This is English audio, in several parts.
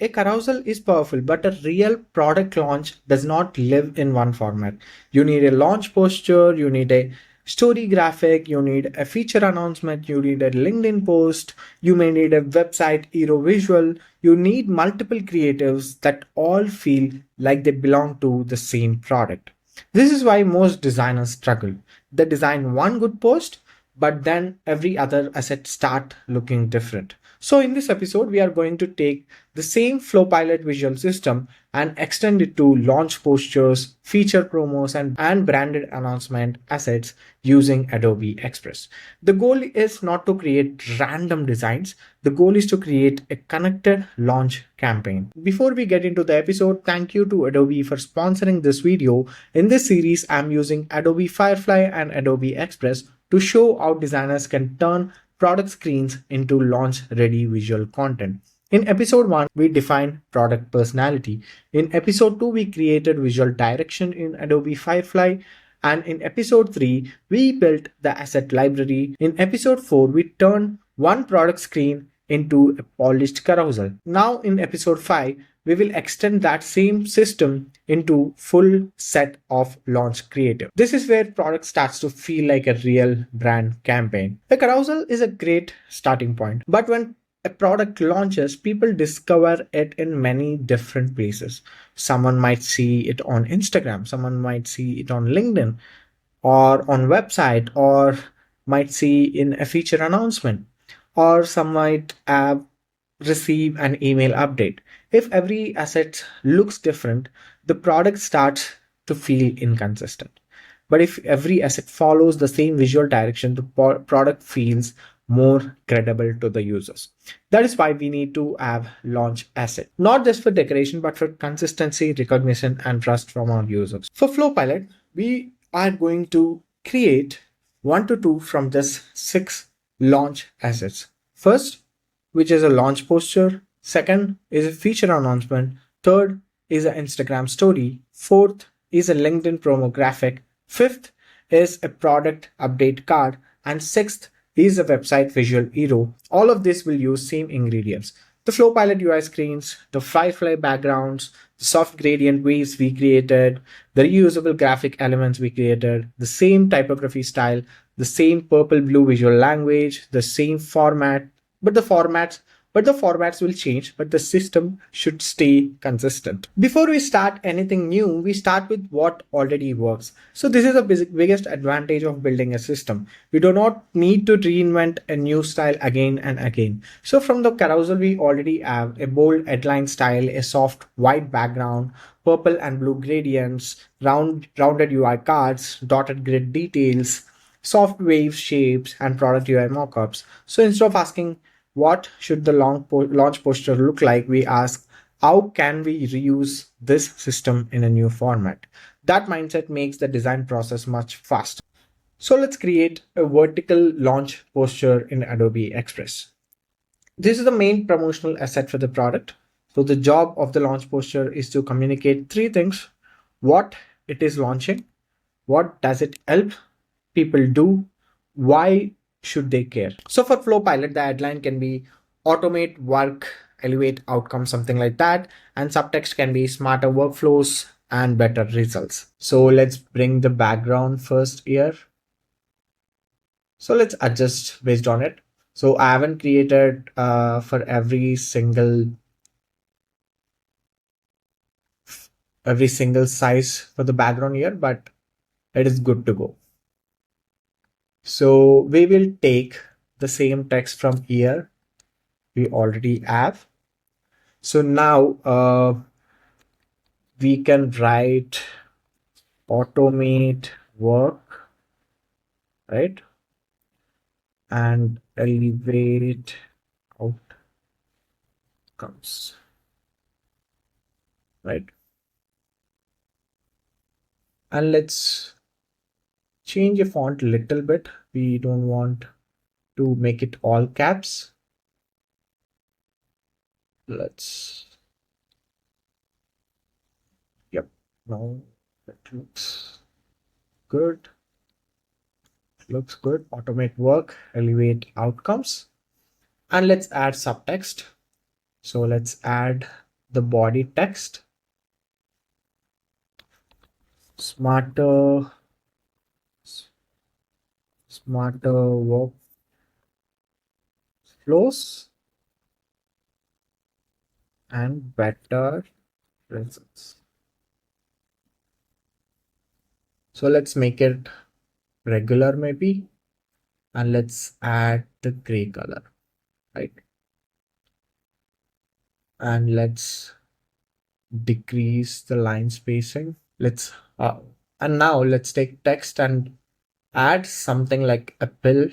A carousel is powerful, but a real product launch does not live in one format. You need a launch poster, you need a story graphic, you need a feature announcement, you need a LinkedIn post, you may need a website hero visual, you need multiple creatives that all feel like they belong to the same product. This is why most designers struggle. They design one good post, but then every other asset start looking different. So in this episode, we are going to take the same FlowPilot visual system and extend it to launch posters, feature promos, and branded announcement assets using Adobe Express. The goal is not to create random designs. The goal is to create a connected launch campaign. Before we get into the episode, thank you to Adobe for sponsoring this video. In this series, I'm using Adobe Firefly and Adobe Express to show how designers can turn product screens into launch ready visual content. In episode 1, we defined product personality. In episode 2, we created visual direction in Adobe Firefly. And in episode 3, we built the asset library. In episode 4, we turned one product screen into a polished carousel. Now in episode 5, we will extend that same system into full set of launch creative. This is where product starts to feel like a real brand campaign. The carousel is a great starting point, but when a product launches, people discover it in many different places. Someone might see it on Instagram, someone might see it on LinkedIn or on website, or might see in a feature announcement, or some might receive an email update. If every asset looks different, the product starts to feel inconsistent. But if every asset follows the same visual direction, the product feels more credible to the users. That is why we need to have launch asset, not just for decoration, but for consistency, recognition, and trust from our users. For FlowPilot, we are going to create 1 to 2 from this 6 launch assets. First, which is a launch poster. Second is a feature announcement. Third is an Instagram story. Fourth is a LinkedIn promo graphic. Fifth is a product update card. And sixth is a website visual hero. All of this will use same ingredients. The FlowPilot UI screens, the Firefly backgrounds, the soft gradient waves we created, the reusable graphic elements we created, the same typography style, the same purple blue visual language, the same format, but the formats will change, but the system should stay consistent. Before we start anything new, we start with what already works. So this is the biggest advantage of building a system. We do not need to reinvent a new style again and again. So from the carousel, we already have a bold headline style, a soft white background, purple and blue gradients, rounded UI cards, dotted grid details, soft wave shapes, and product UI mockups. So instead of asking what should the launch poster look like, we ask how can we reuse this system in a new format. That mindset makes the design process much faster. So let's create a vertical launch poster in Adobe Express. This is the main promotional asset for the product. So the job of the launch poster is to communicate 3 things: what it is launching, what does it help people do, why should they care. So for FlowPilot, the headline can be automate work, elevate outcomes, something like that. And subtext can be smarter workflows and better results. So let's bring the background first here. So let's adjust based on it. So I haven't created for every single size for the background here, but it is good to go. So we will take the same text from here we already have. So now we can write automate work, right? And elevate outcomes, right? And let's change a font a little bit. We don't want to make it all caps. Yep, now that looks good. Looks good. Automate work, elevate outcomes. And let's add subtext. So let's add the body text, smarter, smarter workflows and better results. So let's make it regular maybe, and let's add the gray color, right? And let's decrease the line spacing. Let's and now let's take text and add something like a pill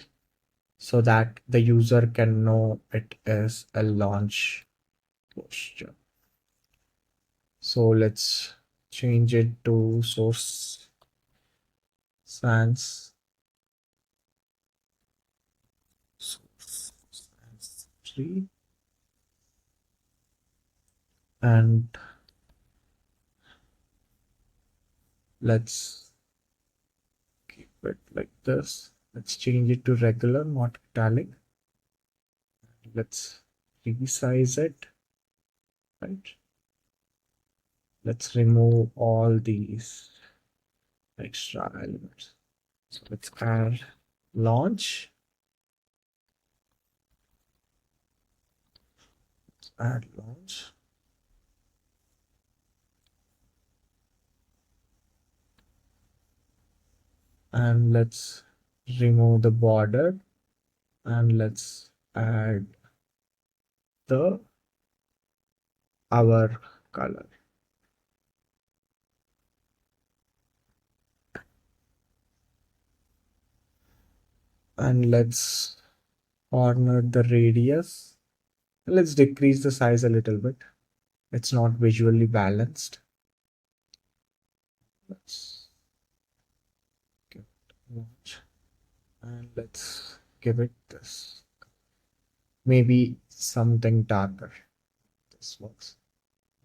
so that the user can know it is a launch posture. So let's change it to source sans 3, and let's keep it like this. Let's change it to regular, not italic. Let's resize it, right? Let's remove all these extra elements. So let's add launch, add launch, and let's remove the border, and let's add the our color, and let's corner the radius. Let's decrease the size a little bit. It's not visually balanced. Let's give it launch, and let's give it this, maybe something darker. This works.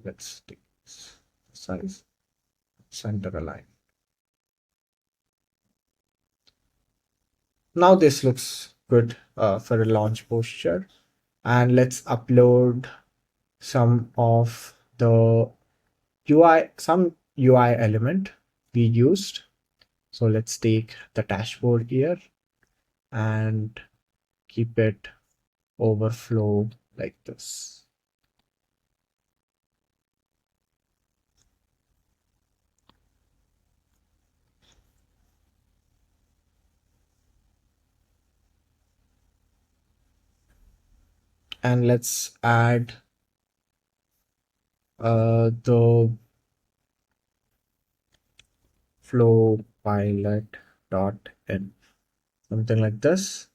Let's decrease the size, center align. Now this looks good for a launch posture, and let's upload some of the some UI element we used. So let's take the dashboard here and keep it overflow like this. And let's add the FlowPilot.in, something like this,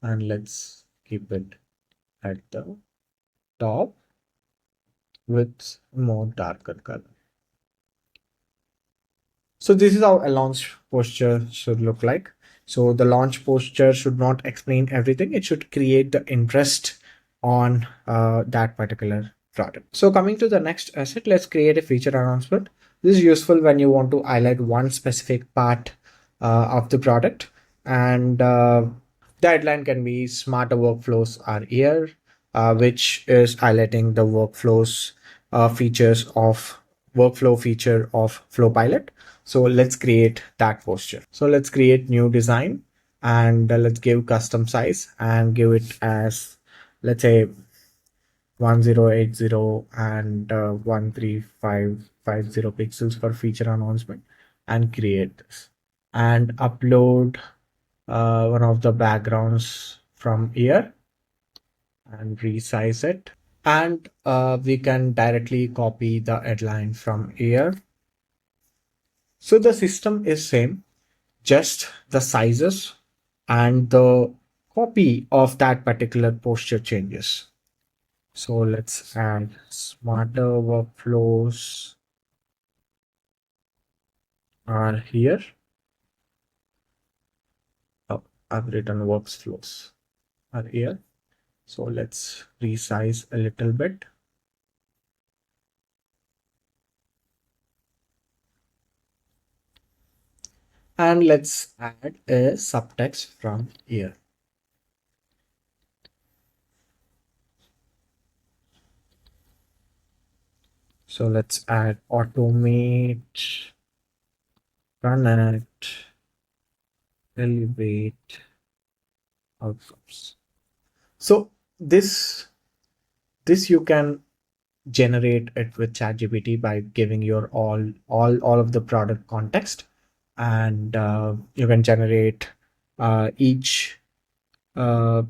and let's keep it at the top with more darker color. So this is how a launch posture should look like. So the launch posture should not explain everything. It should create the interest on that particular product. So coming to the next asset, let's create a feature announcement. This is useful when you want to highlight one specific part of the product, and the headline can be smarter workflows are here, which is highlighting the features of workflow feature of FlowPilot. So let's create that posture. So let's create new design, and let's give custom size and give it as, let's say, 1080 and 13550 pixels for feature announcement, and create this and upload one of the backgrounds from here and resize it, and we can directly copy the headline from here. So the system is same, just the sizes and the copy of that particular posture changes. So let's add smarter workflows are here. Oh, I've written workflows are here. So let's resize a little bit. And let's add a subtext from here. So let's add automate, connect, elevate outcomes. So this you can generate it with ChatGPT by giving your all of the product context, and you can generate each uh,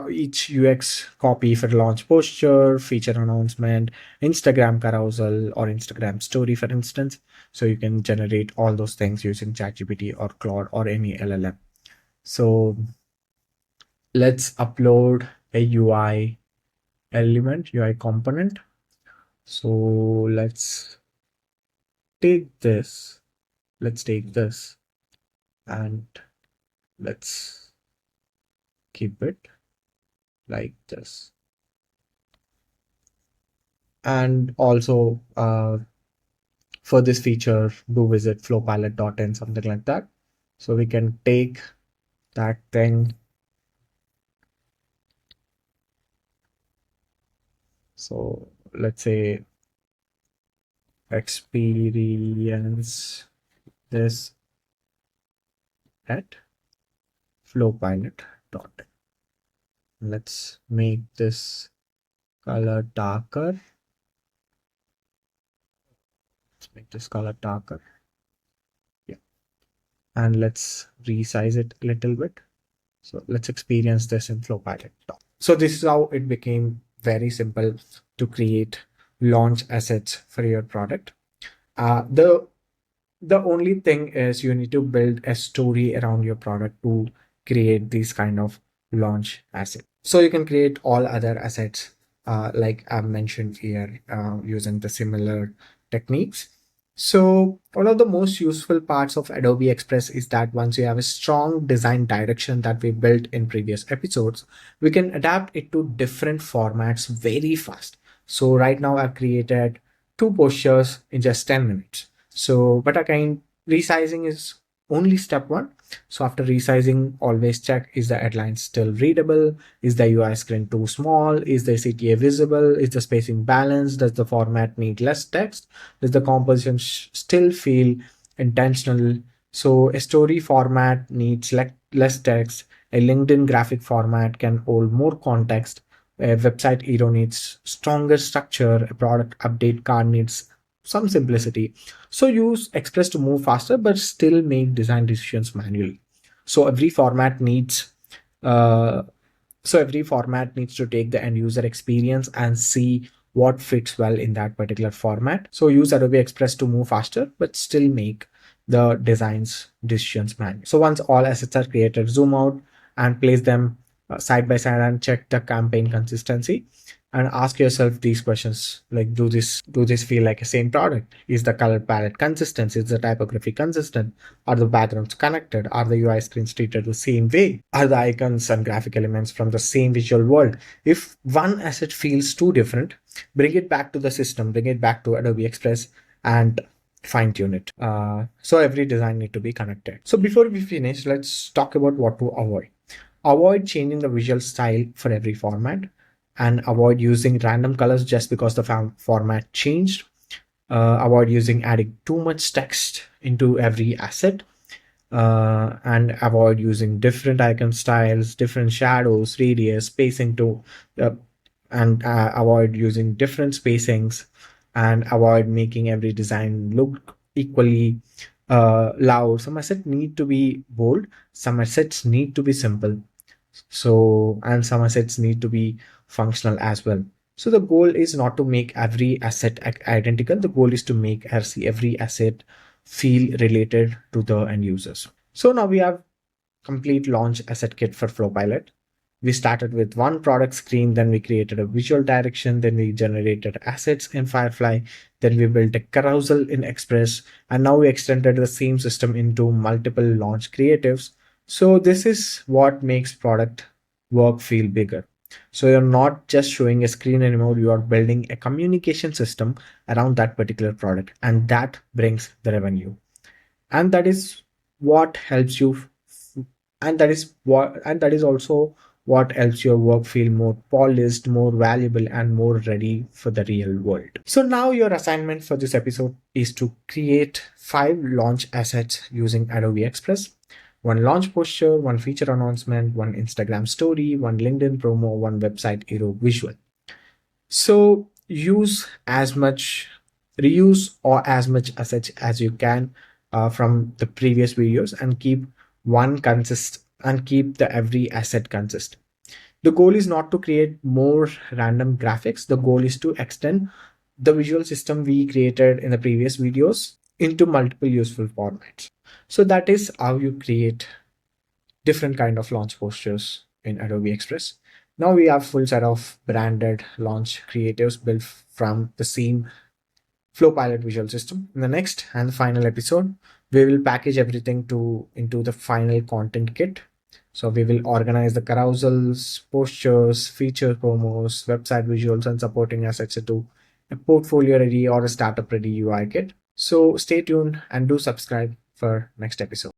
each UX copy for launch posture, feature announcement, Instagram carousel, or Instagram story, for instance. So you can generate all those things using ChatGPT or Claude or any LLM. So let's upload a UI element, UI component. So let's take this. Let's take this and let's keep it like this. And also for this feature, do visit flowpilot.in, something like that. So we can take that thing. So let's say experience this at flowpilot.in. Let's make this color darker. Let's make this color darker. Yeah. And let's resize it a little bit. So let's experience this in FlowPilot. So this is how it became very simple to create launch assets for your product. The only thing is you need to build a story around your product to create these kind of launch assets. So you can create all other assets like I've mentioned here using the similar techniques. So one of the most useful parts of Adobe Express is that once you have a strong design direction that we built in previous episodes, we can adapt it to different formats very fast. So right now I've created two postures in just 10 minutes. So, but again, resizing is only step one. So after resizing, always check, is the headline still readable? Is the UI screen too small? Is the CTA visible? Is the spacing balanced? Does the format need less text? Does the composition still feel intentional? So a story format needs less text. A LinkedIn graphic format can hold more context. A website hero needs stronger structure. A product update card needs some simplicity. So use Express to move faster, but still make design decisions manually. So every format needs uh, every format needs to take the end user experience and see what fits well in that particular format. So use Adobe Express to move faster, but still make the designs decisions manually. So once all assets are created, zoom out and place them side by side and check the campaign consistency and ask yourself these questions, like do this feel like a same product? Is the color palette consistent? Is the typography consistent? Are the backgrounds connected? Are the UI screens treated the same way? Are the icons and graphic elements from the same visual world? If one asset feels too different, bring it back to the system, bring it back to Adobe Express and fine tune it. So every design need to be connected. So before we finish, let's talk about what to avoid. Avoid changing the visual style for every format, and avoid using random colors just because the format changed. Avoid using adding too much text into every asset, and avoid using different icon styles, different shadows, radius, spacing to, uh, and avoid using different spacings, and avoid making every design look equally loud. Some assets need to be bold, some assets need to be simple. So, and some assets need to be functional as well. So the goal is not to make every asset identical. The goal is to make every asset feel related to the end users. So now we have complete launch asset kit for FlowPilot. We started with one product screen, then we created a visual direction, then we generated assets in Firefly, then we built a carousel in Express, and now we extended the same system into multiple launch creatives. So this is what makes product work feel bigger. So you're not just showing a screen anymore, you are building a communication system around that particular product, and that brings the revenue. And that is what helps you and that is also what helps your work feel more polished, more valuable, and more ready for the real world. So now your assignment for this episode is to create 5 launch assets using Adobe Express. One launch poster, one feature announcement, one Instagram story, one LinkedIn promo, one website hero visual. So reuse or as much assets as you can from the previous videos, and keep the every asset consistent. The goal is not to create more random graphics. The goal is to extend the visual system we created in the previous videos into multiple useful formats. So that is how you create different kind of launch posters in Adobe Express. Now we have full set of branded launch creatives built from the same FlowPilot visual system. In the next and the final episode, we will package everything into the final content kit. So we will organize the carousels, posters, feature promos, website visuals, and supporting assets into a portfolio ready or a startup ready UI kit. So stay tuned and do subscribe for next episode.